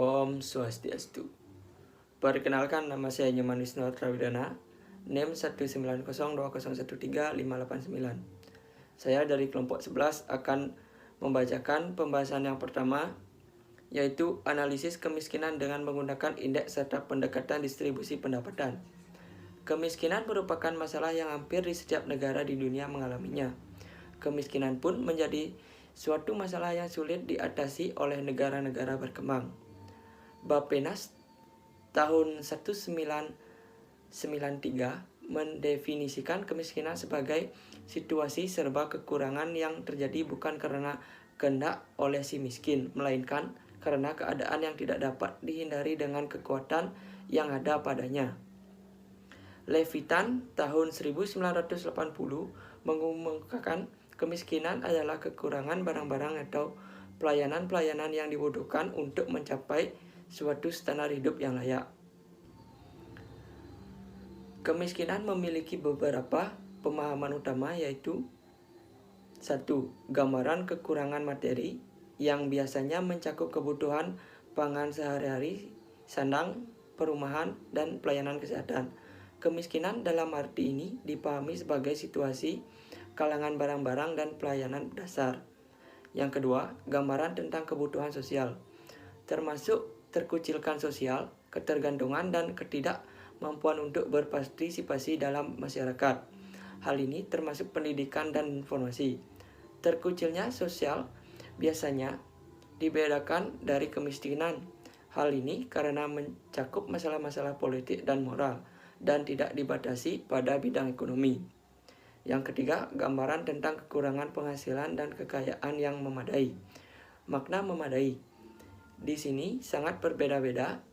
Om Swastiastu. Perkenalkan, nama saya Nyoman Wisnu Trawidana, NIM 19020135889. Saya dari kelompok 11 akan membacakan pembahasan yang pertama, yaitu analisis kemiskinan dengan menggunakan indeks serta pendekatan distribusi pendapatan. Kemiskinan merupakan masalah yang hampir di setiap negara di dunia mengalaminya. Kemiskinan pun menjadi suatu masalah yang sulit diatasi oleh negara-negara berkembang. Bappenas tahun 1993 mendefinisikan kemiskinan sebagai situasi serba kekurangan yang terjadi bukan karena kehendak oleh si miskin, melainkan karena keadaan yang tidak dapat dihindari dengan kekuatan yang ada padanya. Levitan tahun 1980 mengumumkan kemiskinan adalah kekurangan barang-barang atau pelayanan-pelayanan yang dibutuhkan untuk mencapai suatu standar hidup yang layak. Kemiskinan memiliki beberapa pemahaman utama, yaitu 1. Gambaran kekurangan materi yang biasanya mencakup kebutuhan pangan sehari-hari, sandang, perumahan, dan pelayanan kesehatan. Kemiskinan dalam arti ini dipahami sebagai situasi kalangan barang-barang dan pelayanan dasar. Yang kedua, gambaran tentang kebutuhan sosial, termasuk terkucilkan sosial, ketergantungan, dan ketidakmampuan untuk berpartisipasi dalam masyarakat. Hal ini termasuk pendidikan dan informasi. Terkucilnya sosial biasanya dibedakan dari kemiskinan. Hal ini karena mencakup masalah-masalah politik dan moral, dan tidak dibatasi pada bidang ekonomi. Yang ketiga, gambaran tentang kekurangan penghasilan dan kekayaan yang memadai. Makna memadai di sini sangat berbeda-beda,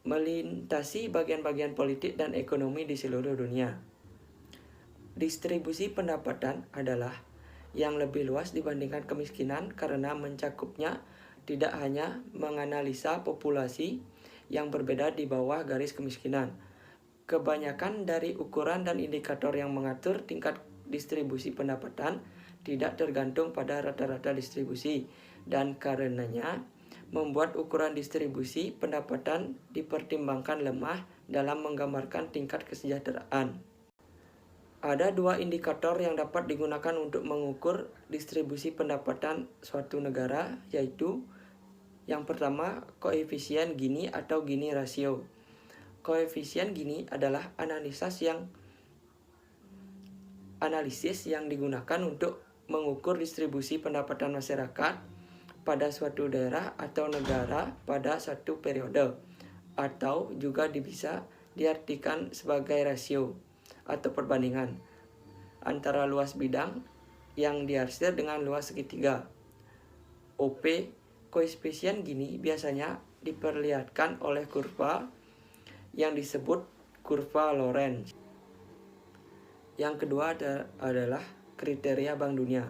melintasi bagian-bagian politik dan ekonomi di seluruh dunia. Distribusi pendapatan adalah yang lebih luas dibandingkan kemiskinan karena mencakupnya tidak hanya menganalisa populasi yang berbeda di bawah garis kemiskinan. Kebanyakan dari ukuran dan indikator yang mengatur tingkat distribusi pendapatan tidak tergantung pada rata-rata distribusi, dan karenanya membuat ukuran distribusi pendapatan dipertimbangkan lemah dalam menggambarkan tingkat kesejahteraan. Ada dua indikator yang dapat digunakan untuk mengukur distribusi pendapatan suatu negara, yaitu yang pertama, koefisien Gini atau Gini rasio. Koefisien Gini adalah analisis yang digunakan untuk mengukur distribusi pendapatan masyarakat pada suatu daerah atau negara pada suatu periode, atau juga bisa diartikan sebagai rasio atau perbandingan antara luas bidang yang diarsir dengan luas segitiga. OP koefisien Gini biasanya diperlihatkan oleh kurva yang disebut kurva Lorenz. Yang kedua adalah kriteria Bank Dunia.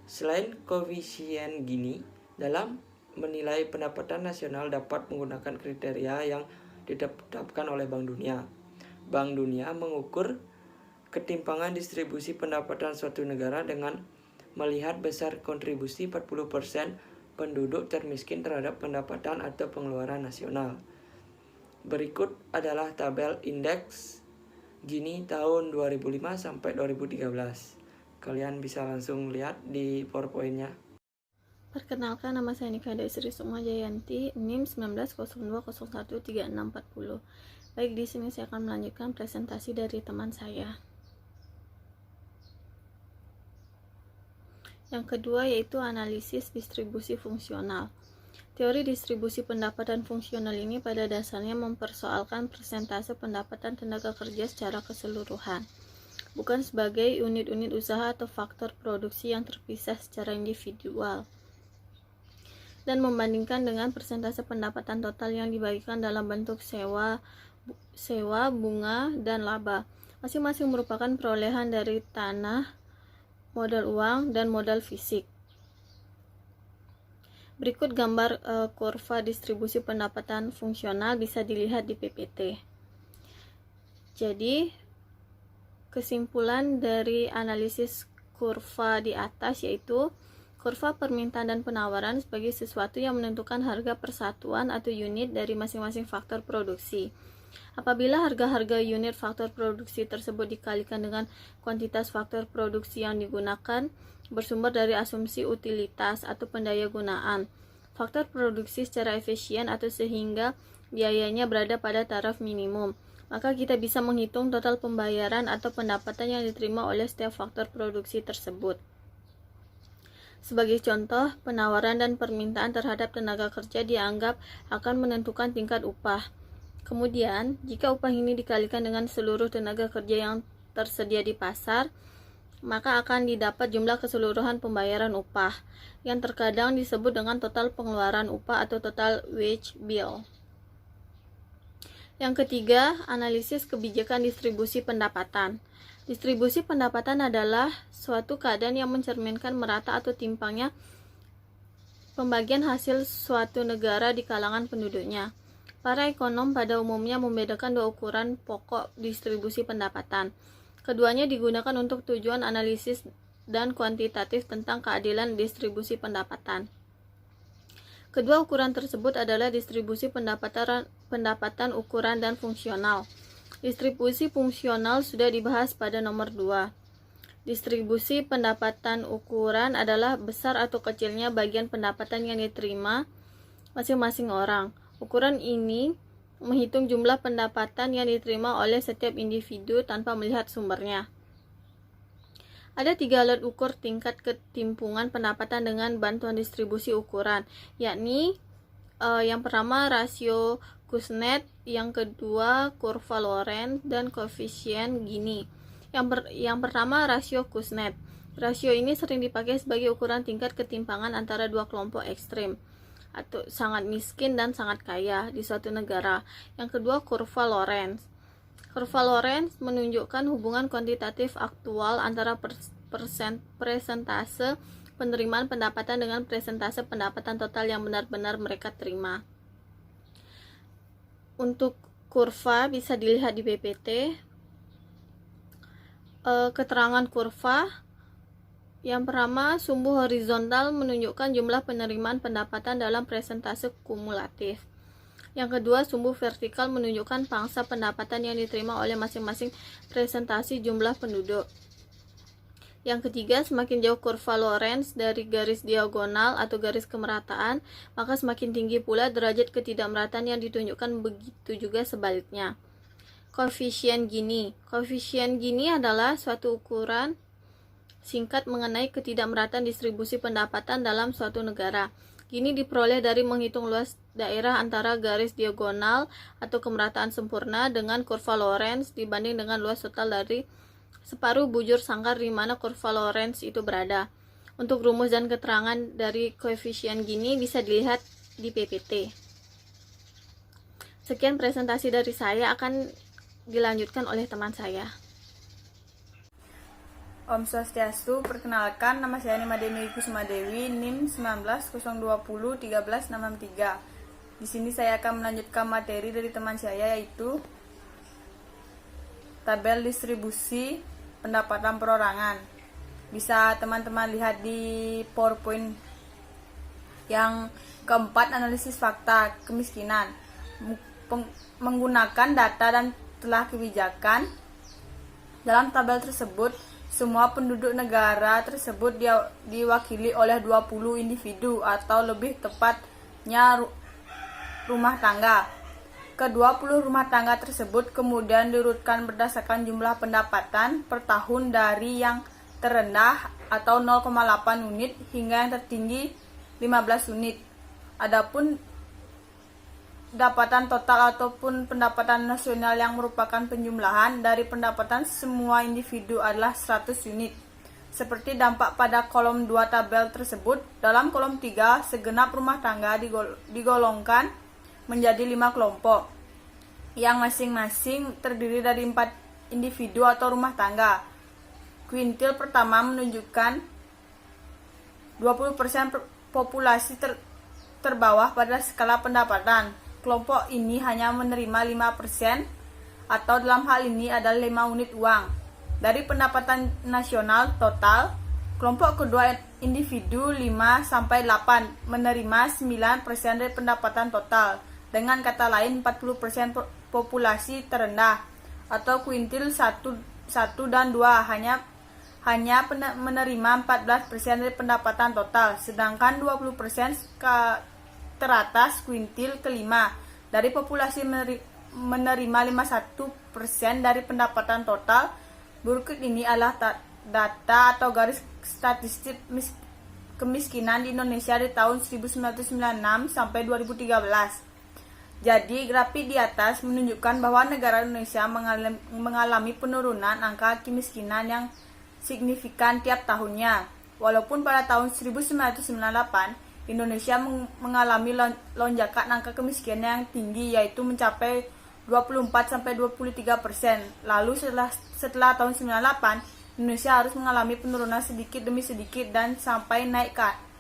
Selain koefisien Gini, dalam menilai pendapatan nasional dapat menggunakan kriteria yang ditetapkan oleh Bank Dunia. Bank Dunia mengukur ketimpangan distribusi pendapatan suatu negara dengan melihat besar kontribusi 40% penduduk termiskin terhadap pendapatan atau pengeluaran nasional. Berikut adalah tabel indeks Gini tahun 2005 sampai 2013. Kalian bisa langsung lihat di PowerPoint-nya. Perkenalkan, nama saya Nika Desri Sukma Jayanti, NIM 1902013640. Baik, di sini saya akan melanjutkan presentasi dari teman saya. Yang kedua yaitu analisis distribusi fungsional. Teori distribusi pendapatan fungsional ini pada dasarnya mempersoalkan persentase pendapatan tenaga kerja secara keseluruhan, bukan sebagai unit-unit usaha atau faktor produksi yang terpisah secara individual, dan membandingkan dengan persentase pendapatan total yang dibagikan dalam bentuk sewa, bunga, dan laba. Masing-masing merupakan perolehan dari tanah, modal uang, dan modal fisik. Berikut gambar kurva distribusi pendapatan fungsional bisa dilihat di PPT. Jadi, kesimpulan dari analisis kurva di atas yaitu kurva permintaan dan penawaran sebagai sesuatu yang menentukan harga persatuan atau unit dari masing-masing faktor produksi. Apabila harga-harga unit faktor produksi tersebut dikalikan dengan kuantitas faktor produksi yang digunakan bersumber dari asumsi utilitas atau pendayagunaan faktor produksi secara efisien atau sehingga biayanya berada pada taraf minimum, maka kita bisa menghitung total pembayaran atau pendapatan yang diterima oleh setiap faktor produksi tersebut. Sebagai contoh, penawaran dan permintaan terhadap tenaga kerja dianggap akan menentukan tingkat upah. Kemudian, jika upah ini dikalikan dengan seluruh tenaga kerja yang tersedia di pasar, maka akan didapat jumlah keseluruhan pembayaran upah, yang terkadang disebut dengan total pengeluaran upah atau total wage bill. Yang ketiga, analisis kebijakan distribusi pendapatan. Distribusi pendapatan adalah suatu keadaan yang mencerminkan merata atau timpangnya pembagian hasil suatu negara di kalangan penduduknya. Para ekonom pada umumnya membedakan dua ukuran pokok distribusi pendapatan. Keduanya digunakan untuk tujuan analisis dan kuantitatif tentang keadilan distribusi pendapatan. Kedua ukuran tersebut adalah distribusi pendapatan ukuran dan fungsional. Distribusi fungsional sudah dibahas pada nomor 2. Distribusi pendapatan ukuran adalah besar atau kecilnya bagian pendapatan yang diterima masing-masing orang. Ukuran ini menghitung jumlah pendapatan yang diterima oleh setiap individu tanpa melihat sumbernya. Ada 3 alat ukur tingkat ketimpungan pendapatan dengan bantuan distribusi ukuran, yakni yang pertama rasio Kuznets, yang kedua kurva Lorenz, dan koefisien Gini. Yang pertama rasio Kuznets. Rasio ini sering dipakai sebagai ukuran tingkat ketimpangan antara dua kelompok ekstrim, atau sangat miskin dan sangat kaya di suatu negara. Yang kedua kurva Lorenz. Kurva Lorenz menunjukkan hubungan kuantitatif aktual antara persentase penerimaan pendapatan dengan persentase pendapatan total yang benar-benar mereka terima. Untuk kurva bisa dilihat di PPT. Keterangan kurva. Yang pertama, sumbu horizontal menunjukkan jumlah penerimaan pendapatan dalam persentase kumulatif. Yang kedua, sumbu vertikal menunjukkan pangsa pendapatan yang diterima oleh masing-masing presentasi jumlah penduduk. Yang ketiga, semakin jauh kurva Lorenz dari garis diagonal atau garis kemerataan, maka semakin tinggi pula derajat ketidakmerataan yang ditunjukkan, begitu juga sebaliknya. Koefisien Gini. Koefisien Gini adalah suatu ukuran singkat mengenai ketidakmerataan distribusi pendapatan dalam suatu negara. Gini diperoleh dari menghitung luas daerah antara garis diagonal atau kemerataan sempurna dengan kurva Lorenz dibanding dengan luas total dari separuh bujur sangkar di mana kurva Lorenz itu berada. Untuk rumus dan keterangan dari koefisien Gini bisa dilihat di PPT. Sekian presentasi dari saya, akan dilanjutkan oleh teman saya. Om Swastiastu, perkenalkan nama saya Nima Deni Kusmadewi, NIM 19.020.1363. Di sini saya akan melanjutkan materi dari teman saya, yaitu tabel distribusi pendapatan perorangan. Bisa teman-teman lihat di PowerPoint. Yang keempat, analisis fakta kemiskinan. Menggunakan data dan telah kebijakan. Dalam tabel tersebut, semua penduduk negara tersebut diwakili oleh 20 individu atau lebih tepatnya rumah tangga. Ke-20 rumah tangga tersebut kemudian diurutkan berdasarkan jumlah pendapatan per tahun dari yang terendah atau 0,8 unit hingga yang tertinggi 15 unit. Adapun pendapatan total ataupun pendapatan nasional yang merupakan penjumlahan dari pendapatan semua individu adalah 100 unit. Seperti dampak pada kolom 2 tabel tersebut, dalam kolom 3 segenap rumah tangga digolongkan menjadi 5 kelompok yang masing-masing terdiri dari 4 individu atau rumah tangga. Kuintil pertama menunjukkan 20% populasi terbawah pada skala pendapatan. Kelompok ini hanya menerima 5% atau dalam hal ini adalah 5 unit uang dari pendapatan nasional total. Kelompok kedua individu 5-8 menerima 9% dari pendapatan total. Dengan kata lain 40% populasi terendah atau kuintil 1 dan 2 hanya menerima 14% dari pendapatan total, sedangkan 20% teratas kuintil kelima dari populasi menerima 51% dari pendapatan total. Berikut ini adalah data atau garis statistik kemiskinan di Indonesia di tahun 1996 sampai 2013. Jadi, grafik di atas menunjukkan bahwa negara Indonesia mengalami penurunan angka kemiskinan yang signifikan tiap tahunnya. Walaupun pada tahun 1998, Indonesia mengalami lonjakan angka kemiskinan yang tinggi, yaitu mencapai 24-23%. Lalu setelah tahun 98, Indonesia harus mengalami penurunan sedikit demi sedikit dan sampai naik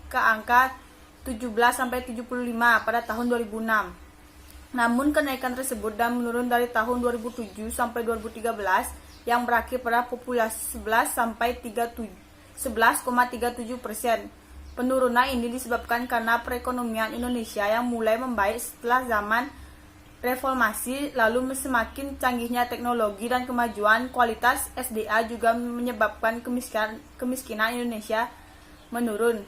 ke angka 17-75 pada tahun 2006. Namun kenaikan tersebut dan menurun dari tahun 2007 sampai 2013 yang berakhir pada populasi 11,37%. Penurunan ini disebabkan karena perekonomian Indonesia yang mulai membaik setelah zaman reformasi, lalu semakin canggihnya teknologi dan kemajuan kualitas SDA juga menyebabkan kemiskinan Indonesia menurun.